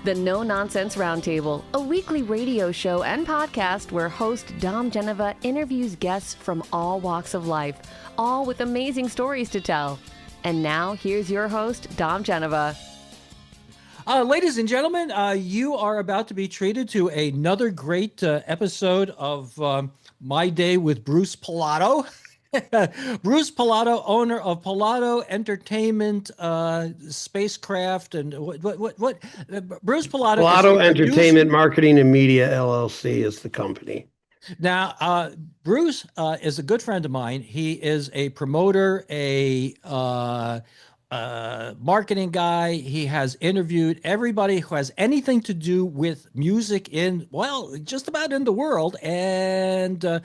The No Nonsense Roundtable, a weekly radio show and podcast where host Dom Genova interviews guests from all walks of life, all with amazing stories to tell. And now, here's your host, Dom Genova. Ladies and gentlemen, you are about to be treated to another great episode of My Day with Bruce Pilato. Bruce Pilato, owner of Pilato Entertainment, spacecraft, and what? Bruce Pilato. Pilato Entertainment Marketing and Media LLC is the company. Now, Bruce is a good friend of mine. He is a promoter, a marketing guy. He has interviewed everybody who has anything to do with music in, well, just about in the world, and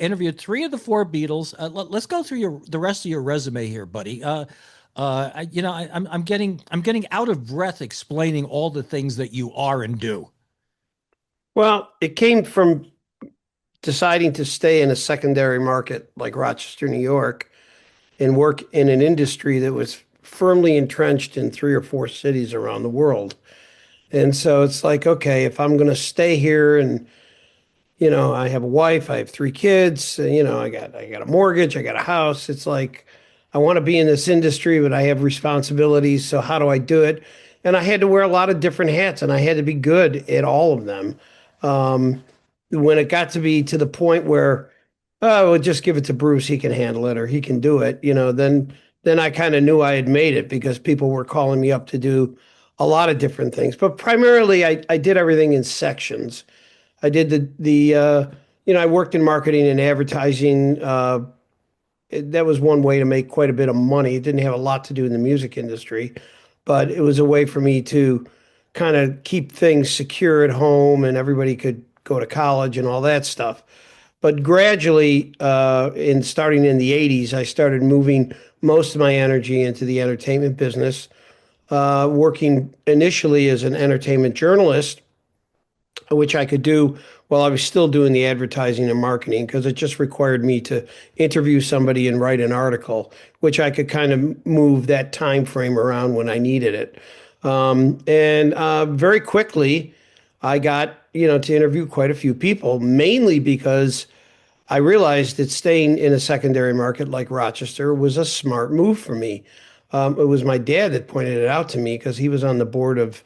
interviewed 3 of the 4 Beatles. Let's go through the rest of your resume here, buddy. I'm getting out of breath explaining all the things that you are and do. Well, it came from deciding to stay in a secondary market like Rochester, New York, and work in an industry that was firmly entrenched in 3 or 4 cities around the world. And so it's like, okay, if I'm going to stay here and I have a wife, I have 3 kids, I got a mortgage, I got a house. It's like, I want to be in this industry, but I have responsibilities. So how do I do it? And I had to wear a lot of different hats, and I had to be good at all of them. When it got to be to the point where, oh, well, just give it to Bruce, he can handle it, or he can do it, then I kind of knew I had made it, because people were calling me up to do a lot of different things. But primarily, I did everything in sections. I did I worked in marketing and advertising. That was one way to make quite a bit of money. It didn't have a lot to do in the music industry, but it was a way for me to kind of keep things secure at home, and everybody could go to college and all that stuff. But gradually, starting in the 80s, I started moving most of my energy into the entertainment business, working initially as an entertainment journalist, which I could do while I was still doing the advertising and marketing, because it just required me to interview somebody and write an article, which I could kind of move that time frame around when I needed it. Very quickly, I got to interview quite a few people, mainly because I realized that staying in a secondary market like Rochester was a smart move for me. It was my dad that pointed it out to me, because he was on the board of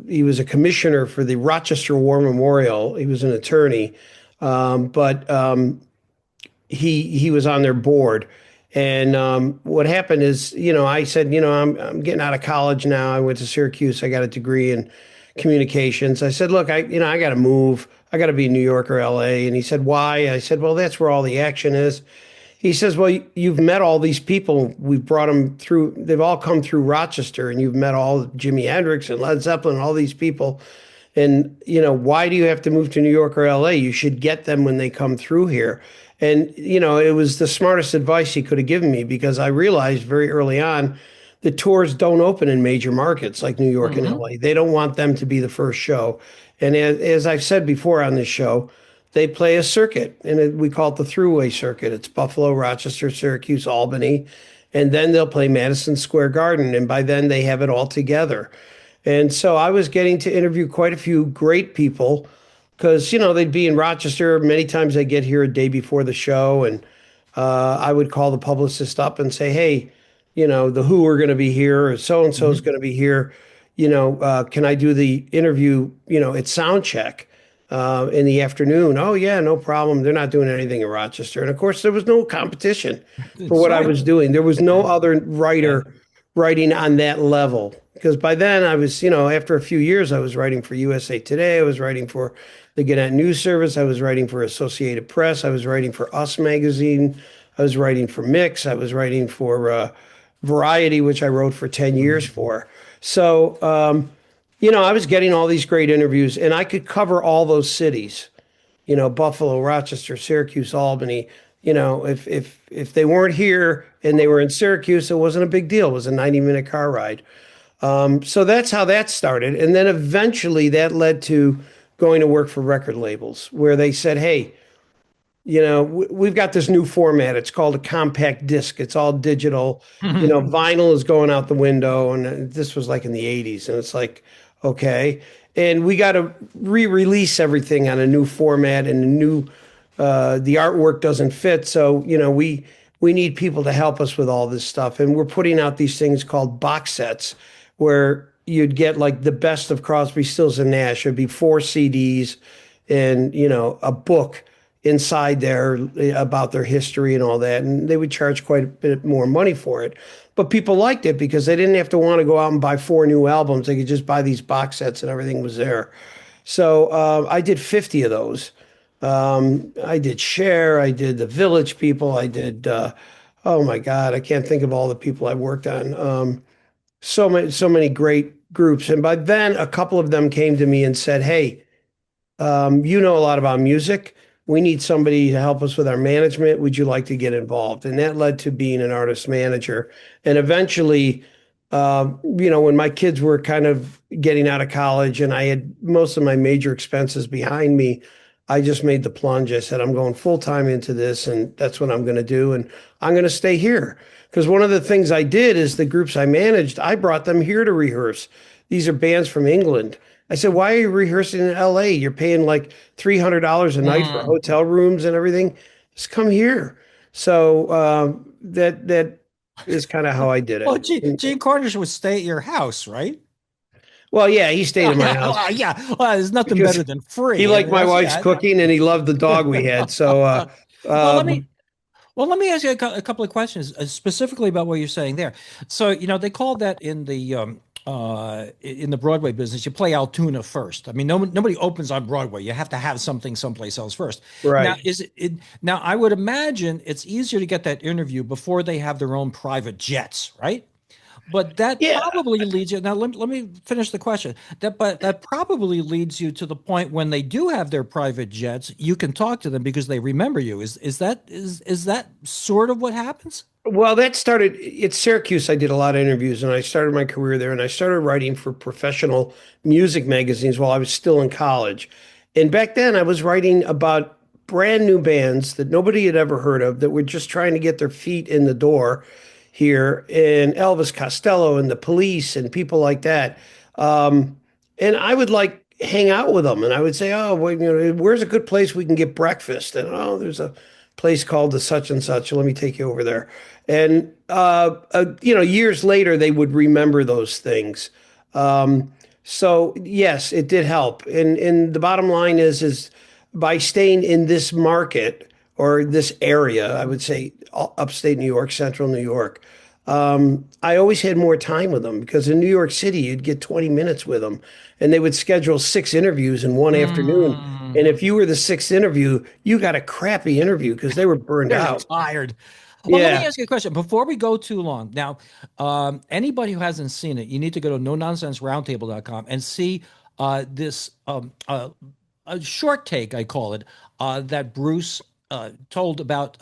he was a commissioner for the Rochester War Memorial. He was an attorney, but he was on their board. And what happened is, I said, I'm getting out of college now. I went to Syracuse. I got a degree in communications. I said, look, I got to move. I got to be in New York or LA. And he said, why? I said, well, that's where all the action is. He says, well, you've met all these people. We've brought them through. They've all come through Rochester, and you've met all Jimi Hendrix and Led Zeppelin and all these people. And, why do you have to move to New York or LA? You should get them when they come through here. And, it was the smartest advice he could have given me, because I realized very early on that tours don't open in major markets like New York and LA. They don't want them to be the first show. And as I've said before on this show, they play a circuit, and we call it the throughway circuit. It's Buffalo, Rochester, Syracuse, Albany, and then they'll play Madison Square Garden, and by then they have it all together. And so I was getting to interview quite a few great people, because, they'd be in Rochester. Many times they get here a day before the show, and I would call the publicist up and say, hey, the Who are going to be here, or so-and-so is going to be here. Can I do the interview, at sound check? In the afternoon. Oh yeah, no problem. They're not doing anything in Rochester. And of course, there was no competition for what I was doing. There was no other writer writing on that level, because by then I was, after a few years, I was writing for USA Today. I was writing for the Gannett News Service. I was writing for Associated Press. I was writing for Us Magazine. I was writing for Mix. I was writing for Variety, which I wrote for 10 years for. So, I was getting all these great interviews, and I could cover all those cities, Buffalo, Rochester, Syracuse, Albany. If they weren't here and they were in Syracuse, it wasn't a big deal. It was a 90-minute car ride. So that's how that started. And then eventually that led to going to work for record labels, where they said, hey, we've got this new format. It's called a compact disc. It's all digital. Vinyl is going out the window. And this was like in the 80s. And it's like, Okay. And we got to re-release everything on a new format and a new, the artwork doesn't fit. So, we need people to help us with all this stuff. And we're putting out these things called box sets where you'd get like the best of Crosby, Stills and Nash. It'd be 4 CDs and, a book inside there about their history and all that. And they would charge quite a bit more money for it. But people liked it because they didn't have to want to go out and buy 4 new albums. They could just buy these box sets and everything was there. So I did 50 of those. I did Cher, I did the Village People, I did, oh my God, I can't think of all the people I worked on. So many great groups. And by then, a couple of them came to me and said, "Hey, you know a lot about music. We need somebody to help us with our management. Would you like to get involved?" And that led to being an artist manager. And eventually, when my kids were kind of getting out of college and I had most of my major expenses behind me, I just made the plunge. I said, I'm going full time into this, and that's what I'm going to do. And I'm going to stay here. Because one of the things I did is the groups I managed, I brought them here to rehearse. These are bands from England. I said, why are you rehearsing in LA? You're paying like $300 a night for Mm. hotel rooms and everything. Just come here. So that is kind of how I did Well, it. Gene Cornish would stay at your house, right? Well, yeah, he stayed Yeah, in my yeah, house yeah. Well, there's nothing because better than he free. I liked mean, my that's wife's yeah. cooking and he loved the dog we had. So, Well, uh, let me ask you a couple of questions specifically about what you're saying there. So, they call that in the Broadway business, you play Altoona first. I mean, nobody opens on Broadway. You have to have something someplace else first. Now, right. now I would imagine it's easier to get that interview before they have their own private jets, right? But that Yeah. probably leads you. Now, let me finish the question. But that probably leads you to the point when they do have their private jets, you can talk to them because they remember you. Is that sort of what happens? Well, that started at Syracuse. I did a lot of interviews and I started my career there and I started writing for professional music magazines while I was still in college. And back then I was writing about brand new bands that nobody had ever heard of that were just trying to get their feet in the door here, and Elvis Costello and the Police and people like that. And I would like hang out with them and I would say, "Oh, well, where's a good place we can get breakfast?" And, "Oh, there's a place called the such and such. Let me take you over there." And years later, they would remember those things. So yes, it did help. And the bottom line is by staying in this market or this area, I would say upstate New York, central New York. I always had more time with them because in New York City, you'd get 20 minutes with them and they would schedule 6 interviews in one afternoon. And Mm, if you were the sixth interview, you got a crappy interview because they were burned they're out. tired. Well, let me Yeah. ask you a question before we go too long. Now, anybody who hasn't seen it, you need to go to nononsenseroundtable.com and see this a short take, I call it, that Bruce told about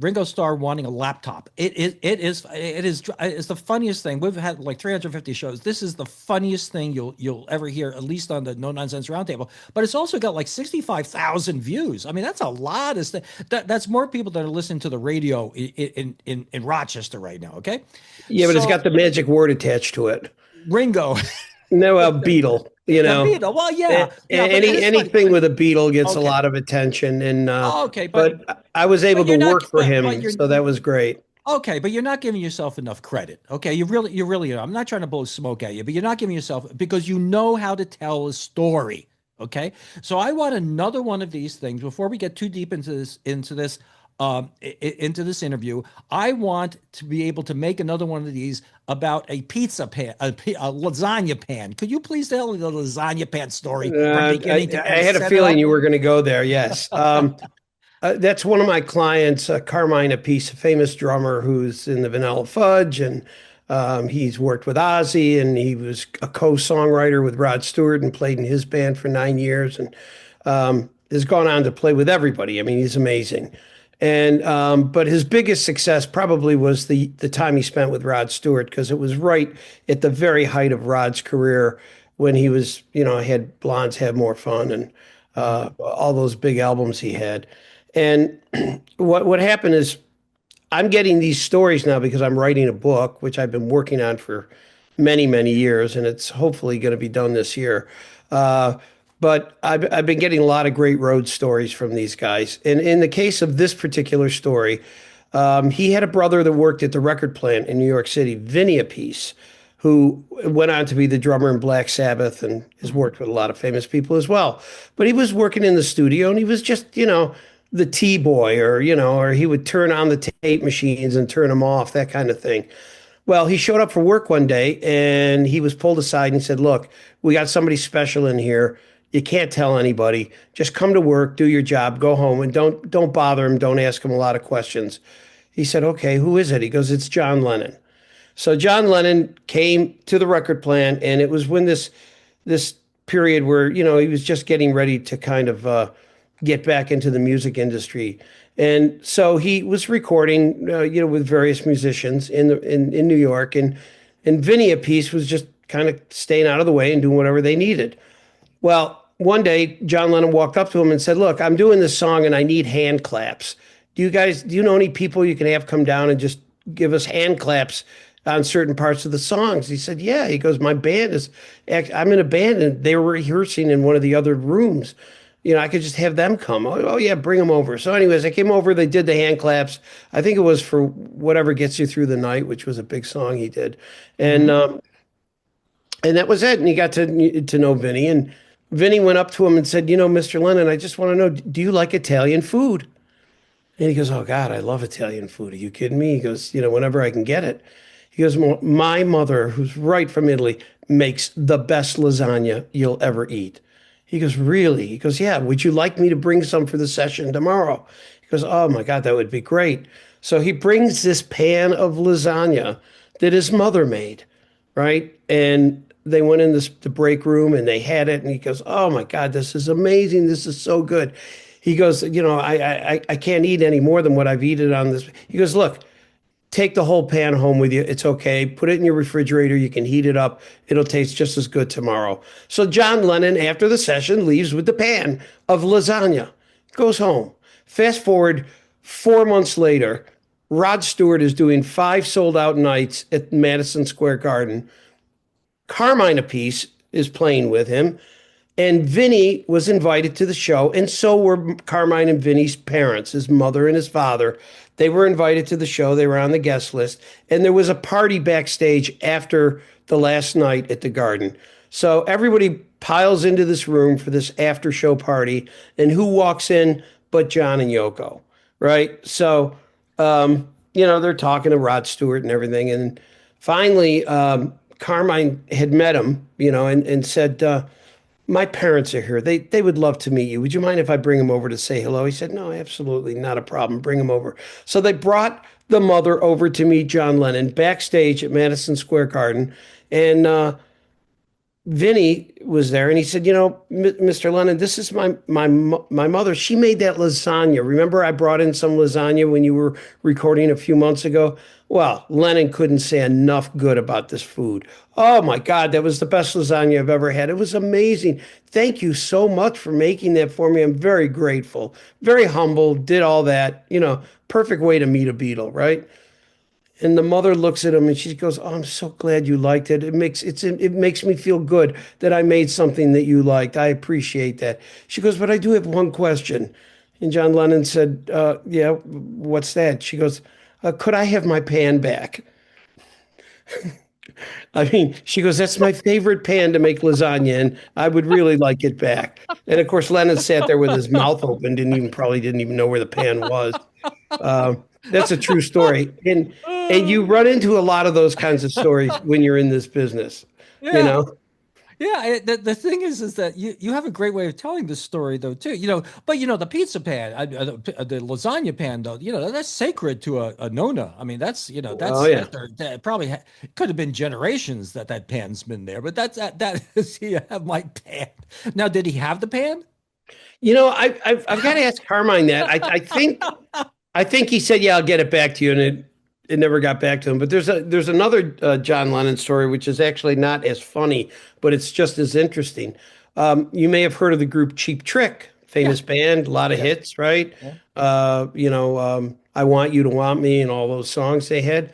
Ringo Starr wanting a laptop. It's the funniest thing. We've had like 350 shows. This is the funniest thing you'll ever hear, at least on the No Nonsense Roundtable. But it's also got like 65,000 views. I mean, that's a lot of that's more people that are listening to the radio in Rochester right now. Okay, Yeah, but it's so got the magic word attached to it. Ringo, No, a beetle, yeah, Beatles. Well, yeah, but it is funny. Anything with a beetle gets a Okay, lot of attention. And okay, but I was able to you're not, work for but him, you're so that was great. okay, but you're not giving yourself enough credit. Okay, you really are. I'm not trying to blow smoke at you, but you're not giving yourself because you know how to tell a story. Okay, so I want another one of these things before we get too deep into this interview. I want to be able to make another one of these about a pizza pan, a lasagna pan. Could you please tell the lasagna pan story from beginning to I end? had a Set it feeling up. you were going to go there. Yes. That's one of my clients, Carmine Appice, a famous drummer who's in the Vanilla Fudge, and he's worked with Ozzy, and he was a co-songwriter with Rod Stewart and played in his band for 9 years, and has gone on to play with everybody. I mean, he's amazing. And but his biggest success probably was the time he spent with Rod Stewart because it was right at the very height of Rod's career when he was, had Blondes Have More Fun and all those big albums he had. And what happened is I'm getting these stories now because I'm writing a book, which I've been working on for many, many years, and it's hopefully going to be done this year. Uh, but I've been getting a lot of great road stories from these guys. And in the case of this particular story, he had a brother that worked at the record plant in New York City, Vinny Appice, who went on to be the drummer in Black Sabbath and has worked with a lot of famous people as well. But he was working in the studio and he was just, the T-boy or he would turn on the tape machines and turn them off, that kind of thing. Well, he showed up for work one day and he was pulled aside and he said, "Look, we got somebody special in here. You can't tell anybody. Just come to work, do your job, go home, and don't bother him. Don't ask him a lot of questions." He said, "Okay, who is it?" He goes, "It's John Lennon." So John Lennon came to the record plant, and it was when this period where he was just getting ready to kind of get back into the music industry, and so he was recording, with various musicians in New York, and Vinny Appice was just kind of staying out of the way and doing whatever they needed. Well, one day John Lennon walked up to him and said, "Look, I'm doing this song and I need hand claps. Do you know any people you can have come down and just give us hand claps on certain parts of the songs?" He said, "Yeah." He goes, I'm in a band and they were rehearsing in one of the other rooms. I could just have them come. Oh, yeah, bring them over. So anyways, they came over, they did the hand claps. I think it was for Whatever Gets You Through the Night, which was a big song he did. And that was it. And he got to know Vinny, and Vinny went up to him and said, "Mr. Lennon, I just want to know, do you like Italian food?" And he goes, "Oh God, I love Italian food. Are you kidding me?" He goes, "Whenever I can get it." He goes, "My mother, who's right from Italy, makes the best lasagna you'll ever eat." He goes, "Really?" He goes, "Yeah. Would you like me to bring some for the session tomorrow?" He goes, "Oh my God, that would be great." So he brings this pan of lasagna that his mother made, right? And they went in the break room and they had it. And he goes, "Oh my God, this is amazing. This is so good." He goes, I can't eat any more than what I've eaten on this." He goes, "Look, take the whole pan home with you. It's okay. Put it in your refrigerator. You can heat it up. It'll taste just as good tomorrow." So John Lennon, after the session, leaves with the pan of lasagna, goes home. Fast forward 4 months later, Rod Stewart is doing 5 sold out nights at Madison Square Garden. Carmine Appice is playing with him. And Vinny was invited to the show, and so were Carmine and Vinny's parents, his mother and his father. They were invited to the show. They were on the guest list. And there was a party backstage after the last night at the Garden. So everybody piles into this room for this after show party. And who walks in but John and Yoko, right? So, they're talking to Rod Stewart and everything. And finally, Carmine had met him, and said, "My parents are here. They would love to meet you. Would you mind if I bring them over to say hello?" He said, "No, absolutely not a problem. Bring them over." So they brought the mother over to meet John Lennon backstage at Madison Square Garden. And Vinny was there, and he said, "Mr. Lennon, this is my mother. She made that lasagna. Remember, I brought in some lasagna when you were recording a few months ago?" Well, Lennon couldn't say enough good about this food. "Oh my God, that was the best lasagna I've ever had. It was amazing. Thank you so much for making that for me. I'm very grateful. Very humble. Did all that. Perfect way to meet a Beatle, right?" And the mother looks at him and she goes, "Oh, I'm so glad you liked it. It makes me feel good that I made something that you liked. I appreciate that." She goes, "But I do have one question." And John Lennon said, "Yeah, what's that?" She goes, "Could I have my pan back?" I mean, she goes, "That's my favorite pan to make lasagna in. I would really like it back." And of course, Lennon sat there with his mouth open, probably didn't even know where the pan was. That's a true story. And you run into a lot of those kinds of stories when you're in this business, you Yeah. know? Yeah, the thing is that you have a great way of telling this story though too. But the pizza pan, the lasagna pan though, that's sacred to a nona. I mean, Oh yeah. that probably could have been generations that pan's been there. But that is you have my pan. Now, did he have the pan? I've got to ask Carmine that. I think he said, "Yeah, I'll get it back to you," and it never got back to him. But there's another John Lennon story, which is actually not as funny, but it's just as interesting. You may have heard of the group Cheap Trick, famous band, a lot of hits, right? Yeah. "I Want You to Want Me" and all those songs they had.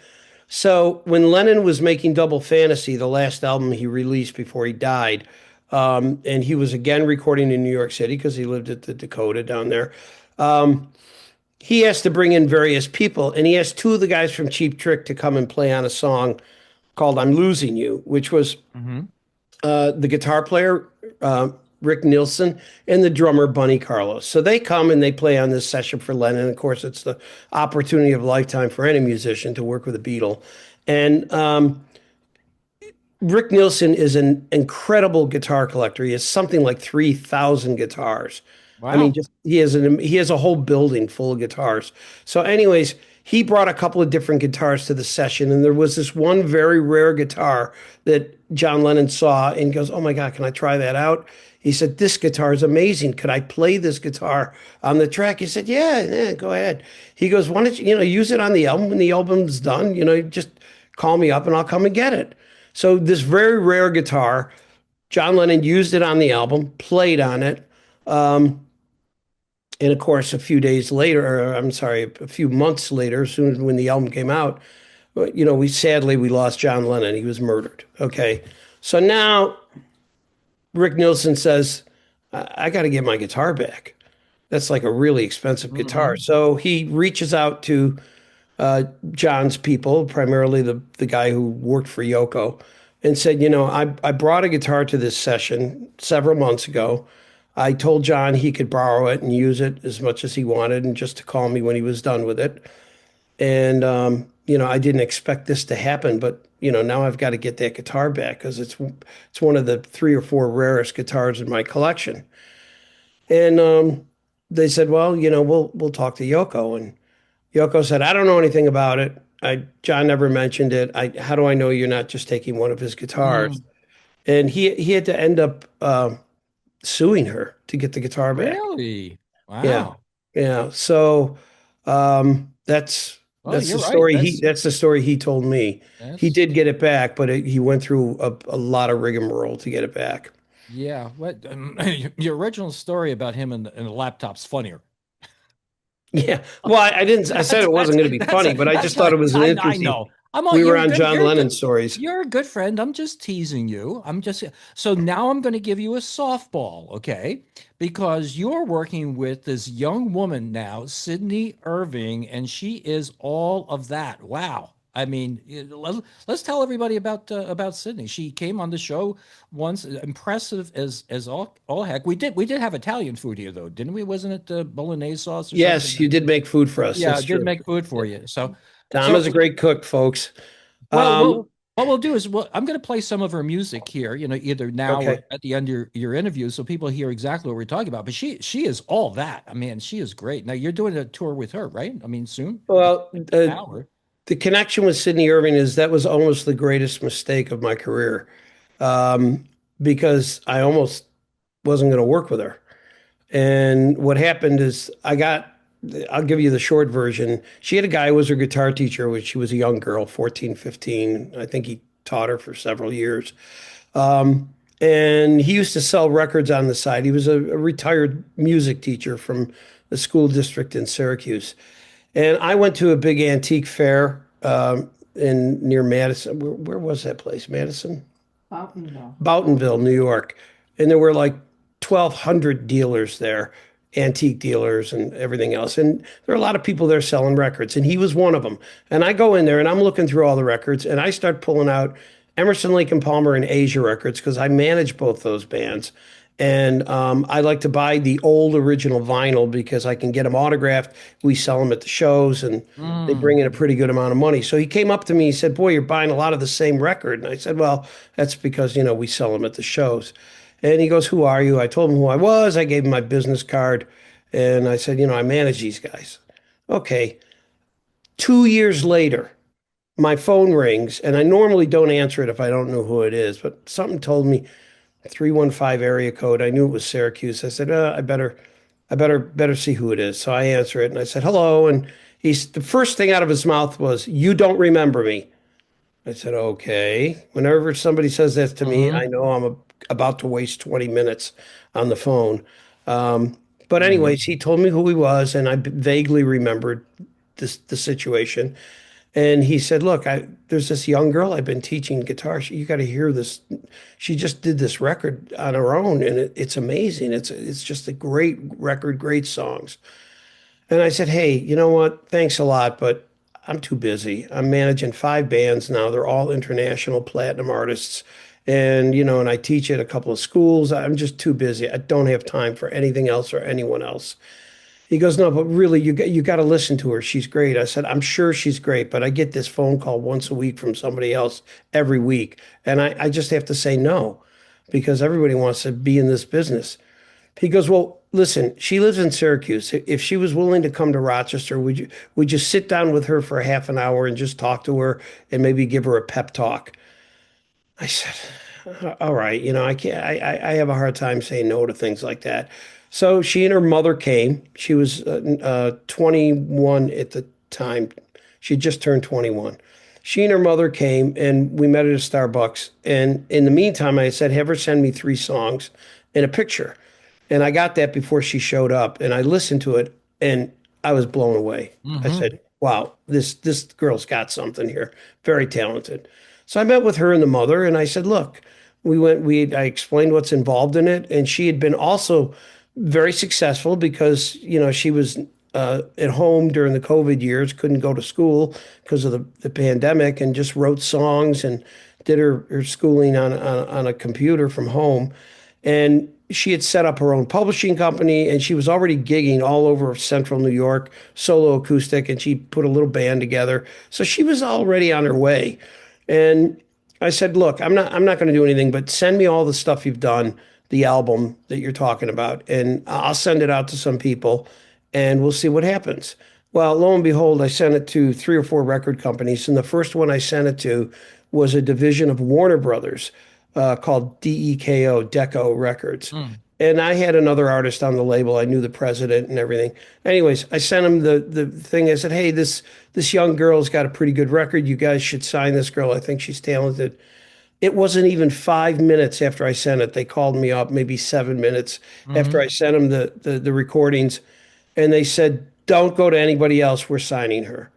So when Lennon was making Double Fantasy, the last album he released before he died, and he was again recording in New York City because he lived at the Dakota down there. Um, he has to bring in various people, and he asked two of the guys from Cheap Trick to come and play on a song called "I'm Losing You," which was Hmm. the guitar player, Rick Nielsen, and the drummer, Bunny Carlos. So they come and they play on this session for Lennon. Of course, it's the opportunity of a lifetime for any musician to work with a Beatle. And Rick Nielsen is an incredible guitar collector. He has something like 3,000 guitars. I mean, Wow. just he has a whole building full of guitars. So, anyways, he brought a couple of different guitars to the session, and there was this one very rare guitar that John Lennon saw and goes, "Oh my God, can I try that out?" He said, "This guitar is amazing. Could I play this guitar on the track?" He said, "Yeah, yeah, go ahead." He goes, "Why don't you, use it on the album? When the album's done, just call me up and I'll come and get it." So this very rare guitar, John Lennon used it on the album, played on it. Um, and of course, a few days later, or I'm sorry, a few months later, as soon as when the album came out, we lost John Lennon. He was murdered. Okay. So now Rick Nielsen says, I got to get my guitar back. That's like a really expensive guitar. Hmm. So he reaches out to John's people, primarily the guy who worked for Yoko, and said, I brought a guitar to this session several months ago. I told John he could borrow it and use it as much as he wanted and just to call me when he was done with it. And, I didn't expect this to happen, but, now I've got to get that guitar back because it's one of the three or four rarest guitars in my collection. And they said, well, we'll talk to Yoko. And Yoko said, I don't know anything about it. John never mentioned it. How do I know you're not just taking one of his guitars? Mm. And he had to end up suing her to get the guitar back. Really? Yeah, Wow. yeah. So that's Well, you're right. that's the story he told me. He That's did get it back, but he went through a lot of rigmarole to get it back. yeah. What your original story about him and the laptop's funnier. Yeah. Well, I didn't. I said it wasn't going to be funny, but I just thought it was an I interesting. know. I'm all We were you're a on good John Lennon stories. you're a good friend. I'm just teasing you. I'm just so now I'm going to give you a softball, okay? Because you're working with this young woman now, Sydney Irving, and she is all of that. Wow. I mean, let's tell everybody about Sydney. She came on the show once, impressive as all heck. We did have Italian food here though, didn't we? Wasn't it bolognese sauce or Yes, something? you did make food for us. Yeah, I That's did true. make food for you. So, Tom is so a great cook, folks. well, Um, what we'll do is I'm going to play some of her music here. Either now or okay. at the end of your interview, so people hear exactly what we're talking about. But she is all that. I mean, she is great. Now you're doing a tour with her, right? I mean, soon, Well, now or the connection with Sydney Irving is that was almost the greatest mistake of my career, um, because I almost wasn't going to work with her. And what happened is I'll give you the short version. She had a guy who was her guitar teacher when she was a young girl, 14, 15. I think he taught her for several years. And he used to sell records on the side. He was a retired music teacher from the school district in Syracuse. And I went to a big antique fair in near Madison. Where was that place? Madison? Boutonville, New York. And there were like 1,200 dealers there, antique dealers and everything else. And there are a lot of people there selling records. And he was one of them. And I go in there and I'm looking through all the records and I start pulling out Emerson, Lake and Palmer and Asia records because I manage both those bands. And I like to buy the old original vinyl because I can get them autographed. We sell them at the shows and they bring mm, in a pretty good amount of money. So he came up to me, he said, "Boy, you're buying a lot of the same record." And I said, "Well, that's because, we sell them at the shows." And he goes, "Who are you?" I told him who I was. I gave him my business card. And I said, "I manage these guys." Okay. 2 years later, my phone rings and I normally don't answer it if I don't know who it is, but something told me 315 area code. I knew it was Syracuse. I said, I better see who it is. So I answer it and I said, "Hello." And the first thing out of his mouth was, "You don't remember me." I said, "Okay." Whenever somebody says that to me, I mm, know I'm about to waste 20 minutes on the phone. But anyways, mm, he told me who he was and I vaguely remembered the situation. And he said, "Look, there's this young girl I've been teaching guitar. You got to hear this. She just did this record on her own, and it's amazing. It's just a great record, great songs." And I said, "Hey, you know what? Thanks a lot, but I'm too busy. I'm managing 5 bands now. They're all international platinum artists, and and I teach at a couple of schools. I'm just too busy. I don't have time for anything else or anyone else." He goes, "No, but really, you got to listen to her. She's great." I said, "I'm sure she's great, but I get this phone call once a week from somebody else every week, and I just have to say no, because everybody wants to be in this business." He goes, "Well, listen, she lives in Syracuse. If she was willing to come to Rochester, would you sit down with her for a half an hour and just talk to her and maybe give her a pep talk?" I said, "All right, I can't. I have a hard time saying no to things like that." So she and her mother came. She was 21 at the time. She just turned 21. She and her mother came, and we met at a Starbucks. And in the meantime, I said, "Have her send me 3 songs and a picture." And I got that before she showed up, and I listened to it, and I was blown away. I Hmm. said, "Wow, this girl's got something here. Very talented." So I met with her and the mother, and I said, "Look, I explained what's involved in it, and she had been also very successful because she was at home during the COVID years, couldn't go to school because of the pandemic, and just wrote songs and did her schooling on a computer from home." And she had set up her own publishing company, and she was already gigging all over central New York, solo acoustic, and she put a little band together. So she was already on her way. And I said, "Look, I'm not going to do anything, but send me all the stuff you've done, the album that you're talking about, and I'll send it out to some people, and we'll see what happens." Well, lo and behold, I sent it to 3 or 4 record companies, and the first one I sent it to was a division of Warner Brothers, called DEKO, Deco Records. And I had another artist on the label. I knew the president and everything. Anyways, I sent him the thing. I said, "Hey, this young girl's got a pretty good record. You guys should sign this girl. I think she's talented." It wasn't even 5 minutes after I sent it. They called me up, maybe 7 minutes after Hmm. I sent them the recordings, and they said, "Don't go to anybody else. We're signing her."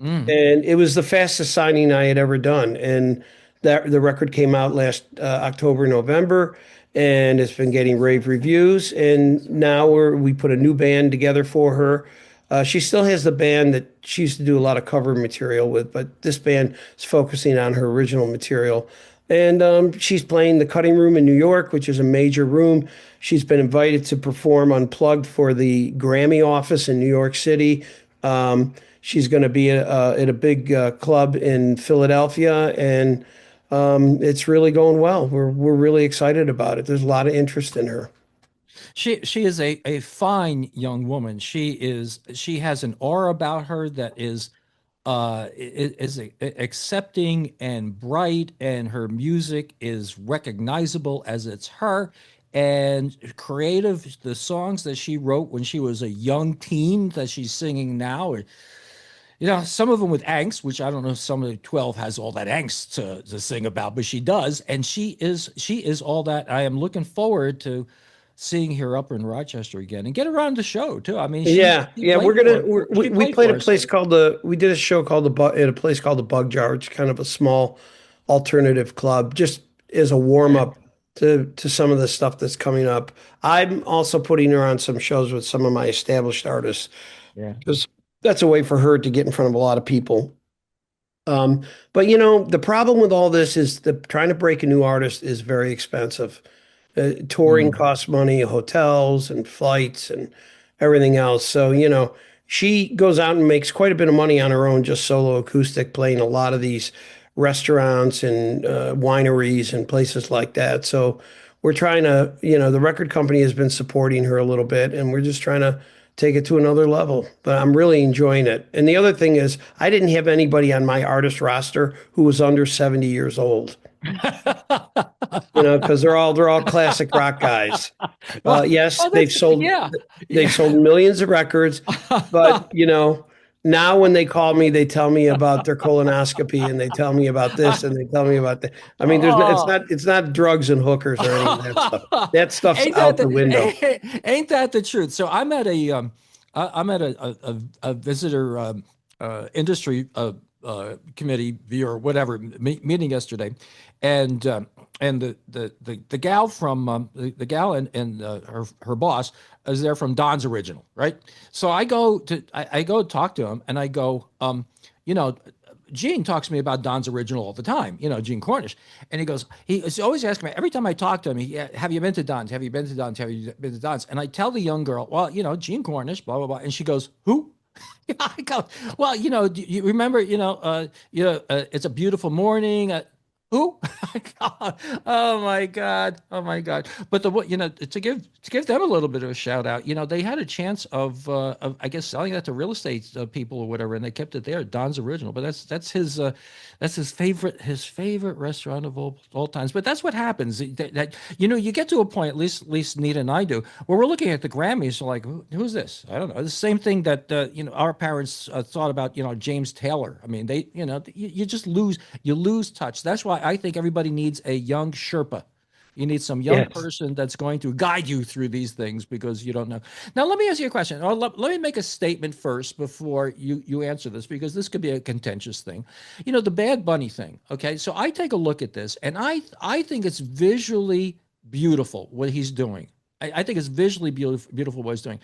Mm. And it was the fastest signing I had ever done. And that the record came out last October, November, and it's been getting rave reviews. And now we put a new band together for her. She still has the band that she used to do a lot of cover material with, but this band is focusing on her original material. And she's playing the Cutting Room in New York, which is a major room. She's been invited to perform Unplugged for the Grammy office in New York City. She's going to be at a big club in Philadelphia, and it's really going well. We're really excited about it. There's a lot of interest in her. She is a fine young woman. She has an aura about her that is accepting and bright, and her music is recognizable as it's her, and creative. The songs that she wrote when she was a young teen that she's singing now, some of them with angst, which I don't know if somebody 12 has all that angst to sing about, but she does, and she is all that. I am looking forward to seeing her up in Rochester again and get her on the show too. I mean, Yeah, she yeah, played we played for a us. place called we did a show called at a place called the Bug Jar. It's kind of a small alternative club, just as a warm Yeah, up to some of the stuff that's coming up. I'm also putting her on some shows with some of my established artists, yeah. because that's a way for her to get in front of a lot of people. Um, but the problem with all this is that trying to break a new artist is very expensive. Touring Mm. costs money, hotels and flights and everything else. So, she goes out and makes quite a bit of money on her own, just solo acoustic, playing a lot of these restaurants and wineries and places like that. So we're trying to, the record company has been supporting her a little bit, and we're just trying to take it to another level. But I'm really enjoying it. And the other thing is, I didn't have anybody on my artist roster who was under 70 years old. Because they're all classic rock guys. Well, Yes, well, that's yeah, they've yeah. sold millions of records, but now when they call me, they tell me about their colonoscopy, and they tell me about this, and they tell me about that. I mean, Oh. it's not drugs and hookers or any of that stuff. That stuff's Ain't that out the window. ain't that the truth? So I'm at a visitor industry committee or whatever meeting yesterday, and the gal from the gal and her boss is there from Don's Original, right? So I go talk to him and I go, you know, Gene talks to me about Don's Original all the time, you know, Gene Cornish. And he's always asking me, every time I talk to him, have you been to Don's? Have you been to Don's? Have you been to Don's? And I tell the young girl, well, you know, Gene Cornish, blah, blah, blah. And she goes, who? I go, well, you know, do you remember, it's a beautiful morning. Who? Oh my God. Oh my God. But to give them a little bit of a shout out, you know, they had a chance of I guess selling that to real estate people or whatever, and they kept it there, Don's Original. But that's his favorite restaurant of all times. But that's what happens. That you know, you get to a point, at least Nita and I do, where we're looking at the Grammys, we're like, who's this? I don't know. The same thing that our parents thought about, you know, James Taylor. I mean, they, you know, you just lose touch. That's why I think everybody needs a young Sherpa. You need some young Yes. person that's going to guide you through these things because you don't know. Now, let me ask you a question. Or let me make a statement first before you answer this, because this could be a contentious thing. You know, the Bad Bunny thing. Okay, so I take a look at this, and I think it's visually beautiful what he's doing. I think it's visually beautiful what he's doing.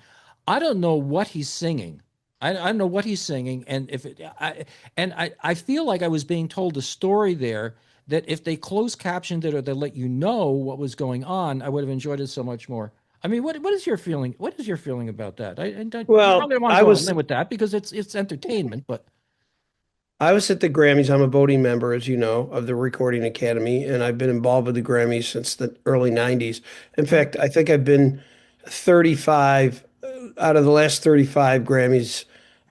I don't know what he's singing. I don't know what he's singing, and I feel like I was being told a story there that if they closed captioned it or they let you know what was going on, I would have enjoyed it so much more. I mean, what is your feeling? What is your feeling about that? You Well, probably don't want to I go on a was limb with that because it's entertainment, but I was at the Grammys. I'm a voting member, as you know, of the Recording Academy, and I've been involved with the Grammys since the early 90s. In fact, I think I've been 35 out of the last 35 Grammys.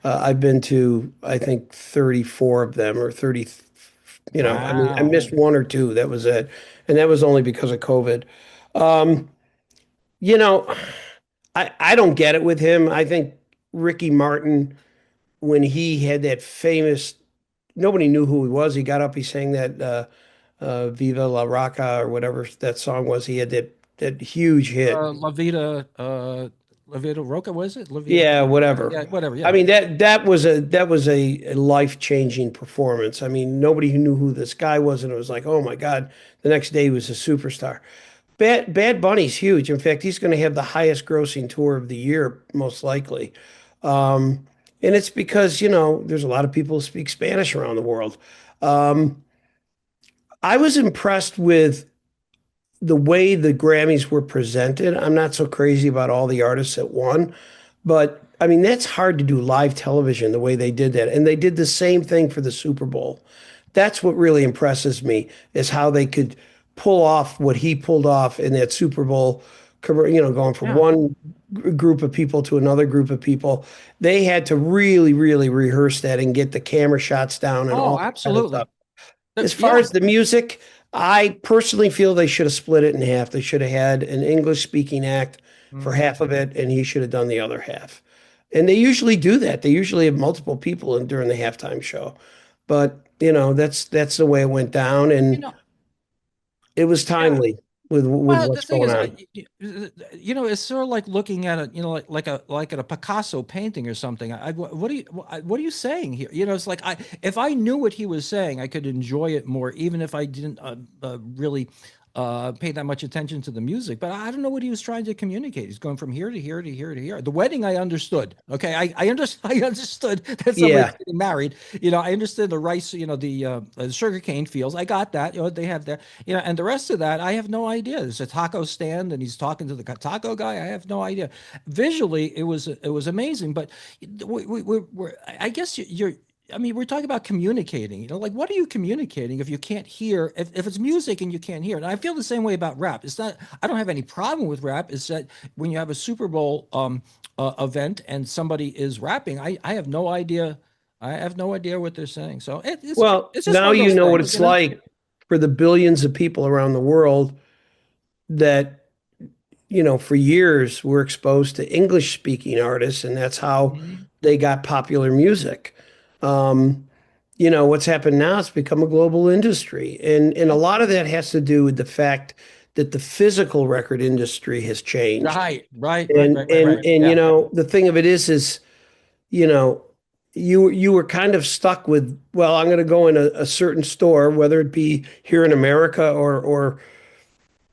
I've been to, I think, 34 of them or 30, you know, I mean, I wow. missed one or two. That was it. And that was only because of COVID. Um, you know, I don't get it with him. I think Ricky Martin, when he had that famous, nobody knew who he was. He got up, he sang that Viva La Rocca or whatever that song was. He had that huge hit. La Vida Roca, was it? La Vida, Yeah, yeah, whatever. yeah, whatever, I yeah. mean that was a life-changing performance. I mean, nobody who knew who this guy was, and it was like, oh my God, the next day he was a superstar. Bad Bunny's huge. In fact, he's going to have the highest grossing tour of the year, most likely. Um, and it's because, you know, there's a lot of people who speak Spanish around the world. Um, I was impressed with the way the Grammys were presented. I'm not so crazy about all the artists that won, but I mean, that's hard to do live television the way they did that. And they did the same thing for the Super Bowl. That's what really impresses me is how they could pull off what he pulled off in that Super Bowl, you know, going from Yeah. one group of people to another group of people. They had to really, really rehearse that and get the camera shots down and Oh, all that kind of absolutely. stuff. As far Yeah. as the music, I personally feel they should have split it in half. They should have had an English speaking act for Mhm. half of it, and he should have done the other half. And they usually do that. They usually have multiple people in during the halftime show. But, you know, that's the way it went down, You and know, it was yeah. timely with Well, the what's thing going is, on. you know, it's sort of like looking at a, like at a Picasso painting or something. What are you saying here? You know, it's like if I knew what he was saying, I could enjoy it more, even if I didn't really pay that much attention to the music. But I don't know what he was trying to communicate. He's going from here to here to here to here. The wedding, I understood. Okay, I understood that somebody's Yeah. getting married. You know, I understood the rice. You know, the sugarcane fields. I got that. You know, they have that. You know, and the rest of that, I have no idea. There's a taco stand, and he's talking to the taco guy. I have no idea. Visually, it was amazing, but I guess you're. I mean, we're talking about communicating. You know, like what are you communicating if you can't hear? If it's music and you can't hear it, and I feel the same way about rap. It's not. I don't have any problem with rap. It's that when you have a Super Bowl event and somebody is rapping, I have no idea. I have no idea what they're saying. So Well, it's just now one of you those know what things, it's you know. like for the billions of people around the world that, you know, for years were exposed to English speaking artists, and that's how Mhm. they got popular music. Um, you know, what's happened now, it's become a global industry. And a Yeah. lot of that has to do with the fact that the physical record industry has changed. Right, right, right, And right, right, right. and you Yeah. know, the thing of it is, you know, you were kind of stuck with, well, I'm going to go in a certain store, whether it be here in America or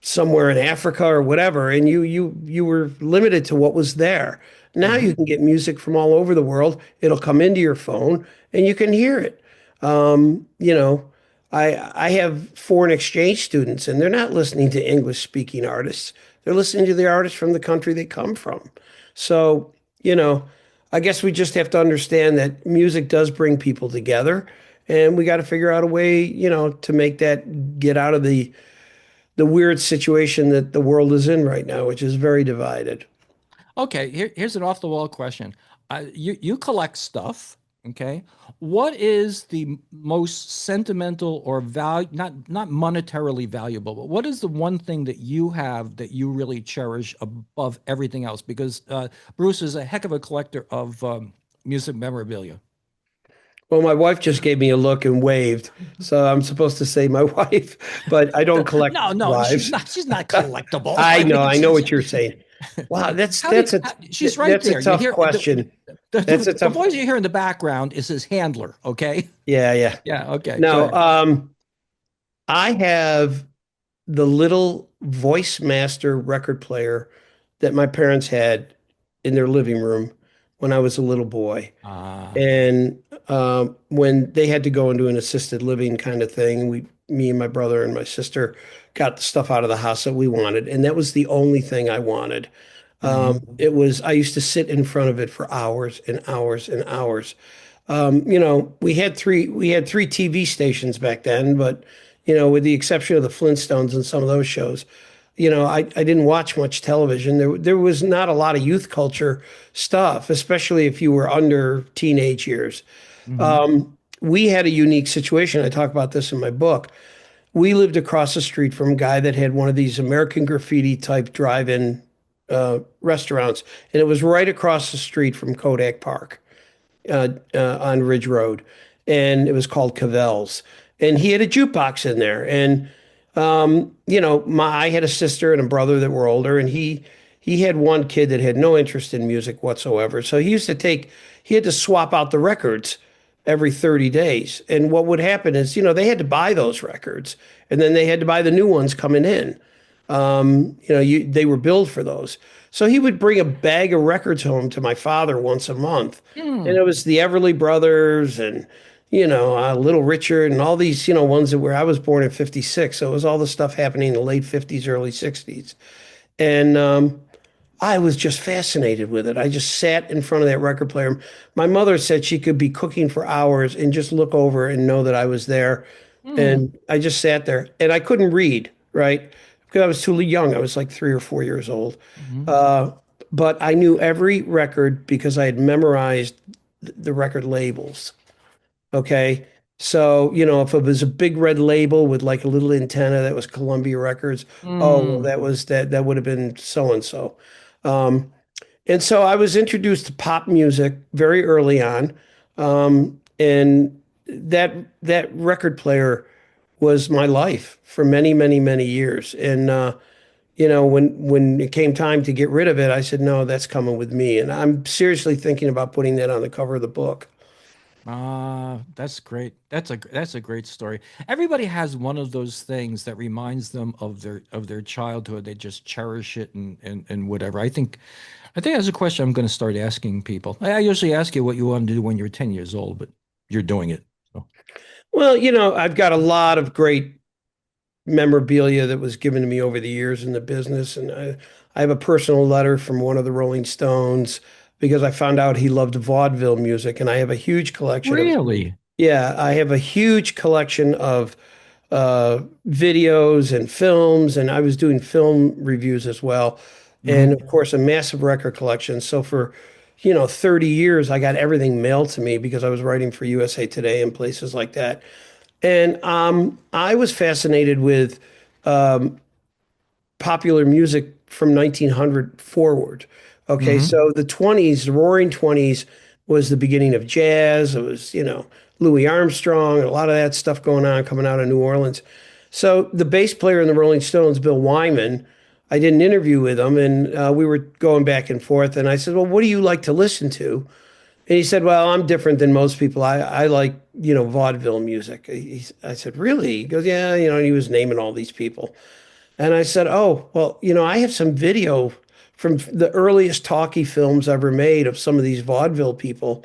somewhere in Africa or whatever, and you were limited to what was there. Now Hmm. you can get music from all over the world. It'll come into your phone and you can hear it. You know, I have foreign exchange students and they're not listening to English speaking artists. They're listening to the artists from the country they come from. So, you know, I guess we just have to understand that music does bring people together, and we got to figure out a way, to make that get out of the weird situation that the world is in right now, which is very divided. Okay, here's an off the wall question. You collect stuff, okay? What is the most sentimental or value, not monetarily valuable, but what is the one thing that you have that you really cherish above everything else? Because Bruce is a heck of a collector of music memorabilia. Well, my wife just gave me a look and waved, so I'm supposed to say my wife, but I don't collect No, no, she's wives. not. She's not collectible. I I know, mean, I know what you're saying. Wow, how did she's right that's a there? You tough hear question. That's a the tough. voice you hear in the background is his handler. Okay. Yeah, yeah. Yeah. Okay. Go No, ahead. I have the little Voice Master record player that my parents had in their living room when I was a little boy. Ah. And when they had to go into an assisted living kind of thing, me and my brother and my sister got the stuff out of the house that we wanted, and that was the only thing I wanted. Mhm. I used to sit in front of it for hours and hours and hours. We had three TV stations back then, but with the exception of the Flintstones and some of those shows, I didn't watch much television. There was not a lot of youth culture stuff, especially if you were under teenage years. Mhm. We had a unique situation. I talk about this in my book. We lived across the street from a guy that had one of these American graffiti type drive-in restaurants, and it was right across the street from Kodak Park on Ridge Road, and it was called Cavell's. And he had a jukebox in there, and I had a sister and a brother that were older, and he had one kid that had no interest in music whatsoever. So he had to swap out the records every 30 days. And what would happen is, they had to buy those records, and then they had to buy the new ones coming in. They were billed for those. So he would bring a bag of records home to my father once a month. And Hmm. it was the Everly Brothers and, Little Richard and all these, ones that were, I was born in 56. So it was all the stuff happening in the late 50s, early 60s. And I was just fascinated with it. I just sat in front of that record player. My mother said she could be cooking for hours and just look over and know that I was there. Hmm. And I just sat there and I couldn't read, right? Because I was too young. I was like 3 or 4 years old. Mhm. Uh, but I knew every record because I had memorized the record labels. Okay. So, if it was a big red label with like a little antenna that was Columbia Records, oh, well, Hmm. that would have been so and so. And so I was introduced to pop music very early on. And that record player was my life for many, many, many years. And when it came time to get rid of it, I said, no, that's coming with me. And I'm seriously thinking about putting that on the cover of the book. Ah, that's great. That's a great story. Everybody has one of those things that reminds them of their childhood. They just cherish it and whatever. I think that's a question I'm going to start asking people. I usually ask you what you wanted to do when you're 10 years old, but you're doing it. So. Well, I've got a lot of great memorabilia that was given to me over the years in the business. And I have a personal letter from one of the Rolling Stones because I found out he loved vaudeville music. And I have a huge collection of, Really? yeah, I have a huge collection of videos and films. And I was doing film reviews as well. And Hmm. of course, a massive record collection. So for, 30 years, I got everything mailed to me because I was writing for USA Today and places like that. And I was fascinated with popular music from 1900 forward. Okay, Hmm. so the 20s, the roaring 20s was the beginning of jazz. It was, Louis Armstrong and a lot of that stuff going on coming out of New Orleans. So the bass player in the Rolling Stones, Bill Wyman, I did an interview with him and we were going back and forth. And I said, well, what do you like to listen to? And he said, well, I'm different than most people. I like, vaudeville music. I said, really? He goes, yeah, and he was naming all these people. And I said, oh, well, I have some video from the earliest talkie films ever made of some of these vaudeville people.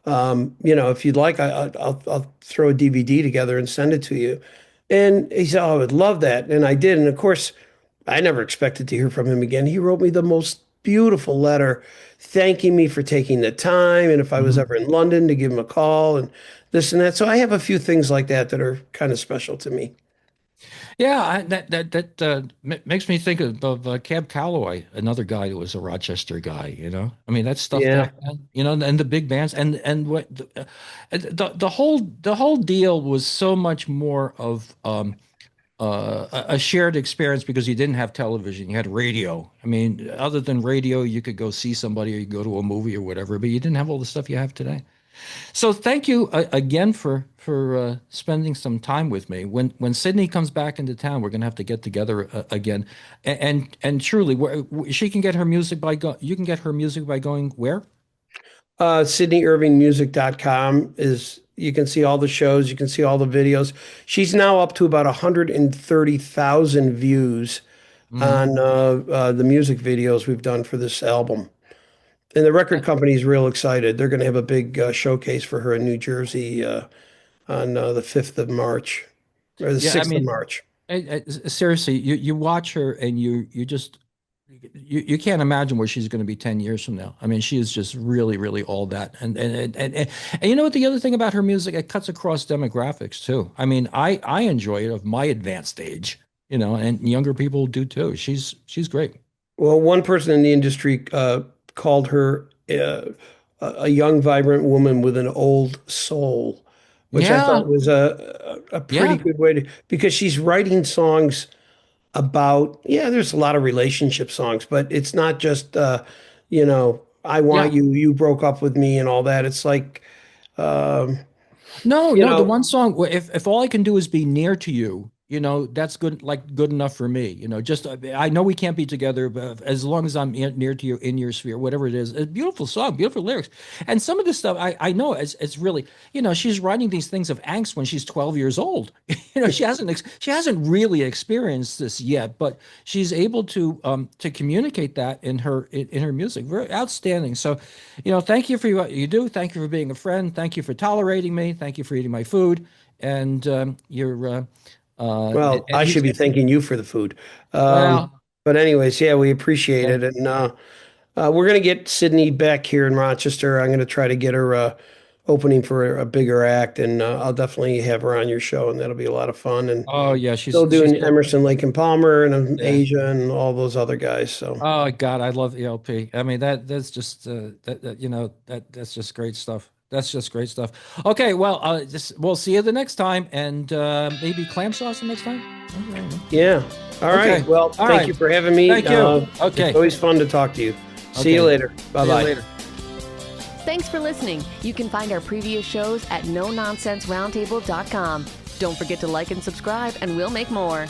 If you'd like, I'll throw a DVD together and send it to you. And he said, oh, I would love that. And I did. And of course, I never expected to hear from him again. He wrote me the most beautiful letter thanking me for taking the time. And if I was Mhm. ever in London, to give him a call and this and that. So I have a few things like that that are kind of special to me. Yeah, makes me think of Cab Calloway, another guy who was a Rochester guy. I mean, that stuff Yeah. back then. And the big bands, and what the whole deal was so much more of a shared experience because you didn't have television, you had radio. I mean, other than radio, you could go see somebody or you could go to a movie or whatever, but you didn't have all the stuff you have today. So thank you again for spending some time with me. When Sydney comes back into town, we're gonna have to get together again. And truly, she can get her music you can get her music by going where? SydneyIrvingMusic.com is, you can see all the shows, you can see all the videos. She's now up to about 130,000 views Hmm. on the music videos we've done for this album. And the record company's real excited. They're going to have a big showcase for her in New Jersey on the 5th of March or the Yeah, I 6th of mean, March. seriously, you watch her and you just you can't imagine where she's going to be 10 years from now. I mean, she is just really, really all that. And you know what, the other thing about her music, it cuts across demographics too. I mean, I enjoy it of my advanced age, and younger people do too. She's great. Well, one person in the industry called her a young, vibrant woman with an old soul, which I Yeah, thought was a pretty yeah, good way to, because she's writing songs about, yeah, there's a lot of relationship songs, but it's not just, I want yeah. you, you broke up with me and all that. It's like, um, No, you no, the know, one song, if all I can do is be near to you, that's good, like good enough for me. Just I know we can't be together, but as long as I'm near to you in your sphere, whatever it is, a beautiful song, beautiful lyrics, and some of this stuff I know it's really, she's writing these things of angst when she's 12 years old. She hasn't really experienced this yet, but she's able to communicate that in her music. Very outstanding. So, thank you for what you do. Thank you for being a friend. Thank you for tolerating me. Thank you for eating my food. And you're well, and I should he's be thanking you for the food. Um, well, but anyways, yeah, we appreciate yeah. it. And we're going to get Sydney back here in Rochester. I'm going to try to get her opening for a bigger act, and I'll definitely have her on your show, and that'll be a lot of fun. And Oh yeah, still she's doing Emerson, Lake and Palmer, and yeah. Asia, and all those other guys. So Oh God, I love ELP. I mean that's just that's just great stuff. That's just great stuff. Okay, well, we'll see you the next time, and maybe clam sauce the next time. Okay. yeah. All right. Okay. Well, All thank right. you for having me. Thank you. It's Okay. always fun to talk to you. See you Okay. later. Bye See you bye. later. Thanks for listening. You can find our previous shows at nononsenseroundtable.com. Don't forget to like and subscribe, and we'll make more.